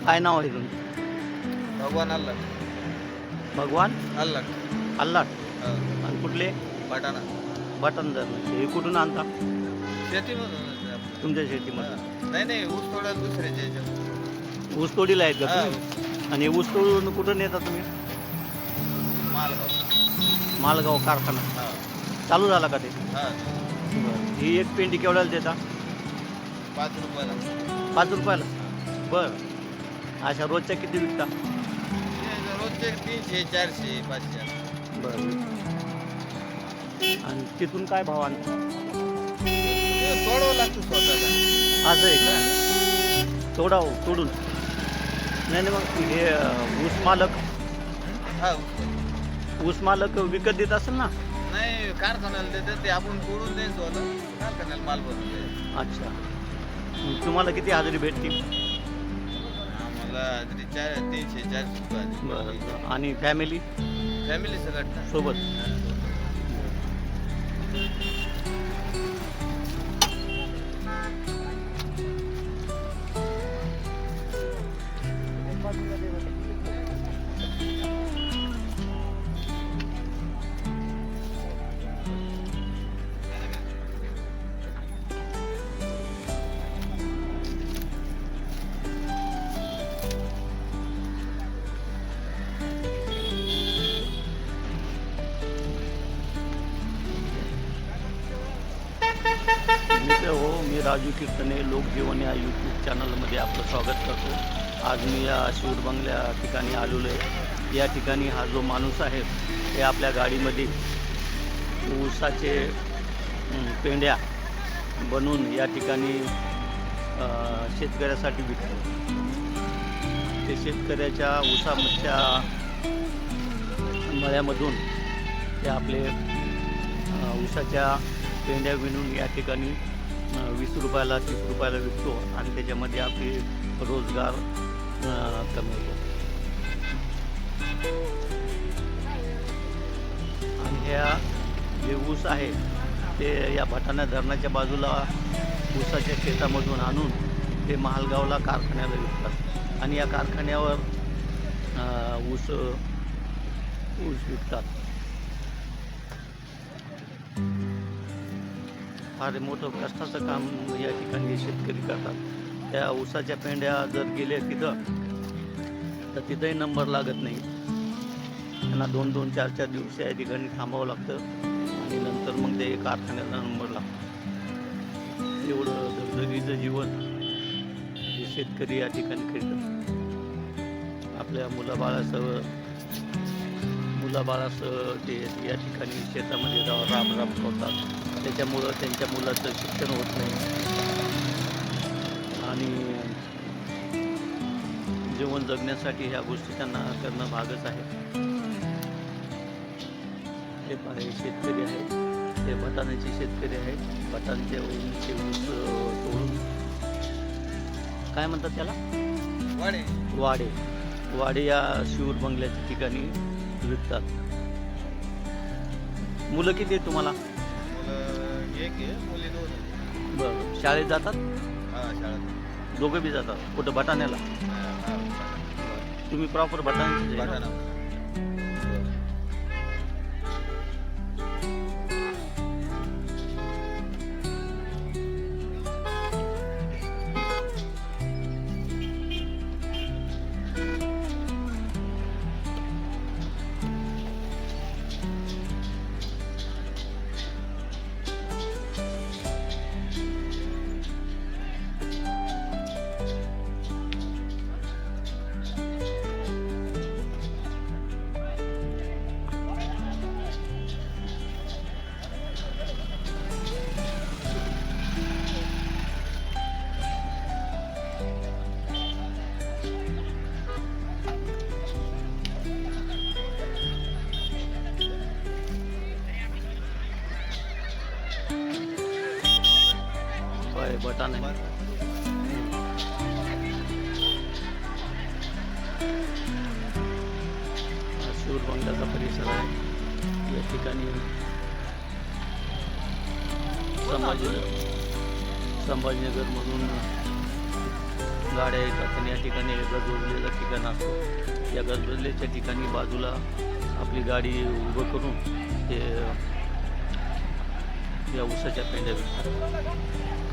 काय नाव आहे तुमचं? भगवान अल्लाह. भगवान अल्लाह. अल्लाट. आणि कुठले? पटाणा. बटन हे कुठून आणता? शेतीमधून. तुमच्या शेतीमध्ये नाही नाही, ऊस थोडा दुसऱ्याच्या ह्याच्यात. ऊस तोडीला आहेत का हा. तुम्ही? आणि ऊस तोडून कुठून येता तुम्ही? मालगाव. मालगाव कारखाना हा. चालू झाला का ते? हा. बरं. ही एक पेंडी केवढ्याला देता? 5 रुपयाला. 5 रुपयाला. बरं. अशा रोजच्या किती विकता? हे रोजचे 300, 400, 500. बरं. आणि तिथून काय भाव आणता? हे तोडावं लागतं स्वतःला. असं आहे का? तोडून नाही नाही, मग हे ऊस मालक हा. विकत देत असेल ना? नाही, कारखान्याला देतात ते, आपण तोडून द्यायचं होतं, कारखान्याला माल भरून द्यायचा. अच्छा. मग तुम्हाला किती हजेरी भेटते? आम्हाला तरी 300, 400 रुपये. बरं. आणि फॅमिली फॅमिली सगळं ना. सोबत? मी राजू कीर्तने लोकजीवन या यूट्यूब चॅनलमध्ये आपलं स्वागत करतो. आज मी या शिवड बंगल्या ठिकाणी आलेलो आहे. या ठिकाणी हा जो माणूस आहे हे आपल्या गाडीमध्ये ऊसाचे पेंड्या बनवून या ठिकाणी शेतकऱ्यासाठी विकतो. ते शेतकऱ्याच्या ऊसाच्या मळ्यामधून ते आपले ऊसाच्या पेंड्या विणून या ठिकाणी 20 रुपयाला 30 रुपयाला विकतो आणि त्याच्यामध्ये आपली रोजगार कमवतो. आणि ह्या जे ऊस आहे ते या भटाणा धरणाच्या बाजूला ऊसाच्या शेतामधून आणून ते महालगावला कारखान्याला विकतात आणि या कारखान्यावर ऊस विकतात. फार मोठं कष्टाचं काम या ठिकाणी शेतकरी करतात. त्या ऊसाच्या पेंड्या जर गेल्या तिथं तर तिथंही नंबर लागत नाही. त्यांना 2-2, 4-4 दिवस या ठिकाणी थांबावं लागतं आणि नंतर मग ते कारखान्याला नंबर लागतो. एवढं दगदगीचं जीवन हे शेतकरी या ठिकाणी खेळतात. आपल्या मुलाबाळासह ते या ठिकाणी शेतामध्ये राब करतात. त्याच्यामुळं त्यांच्या मुलाचं शिक्षण होत नाही आणि जीवन जगण्यासाठी ह्या गोष्टी त्यांना करणं भागच आहे. हे शेतकरी आहेत, ते बटाण्याचे शेतकरी आहेत. बटाण्याचे ऊस तोडून काय म्हणतात त्याला? वाडे या शिवूर बंगल्याच्या ठिकाणी विकतात. मुलं किती आहेत तुम्हाला? एक आहे, मुली 2 आहेत. बरं. शाळेत जातात? हा, शाळेत. दोघं बी जातात. कुठं? बटाण्याला? हा. तुम्ही प्रॉपर बटाण्याचे? पटाणा. बटाणा शिवूर बंगल्याचा परिसर आहे. या ठिकाणी संभाजीनगरमधून गाड्या येतात आणि या ठिकाणी गजबजलेलं ठिकाण असतो. या गजबजलेच्या ठिकाणी बाजूला आपली गाडी उभं करून ते या ऊसाच्या पेंड्या विकतात.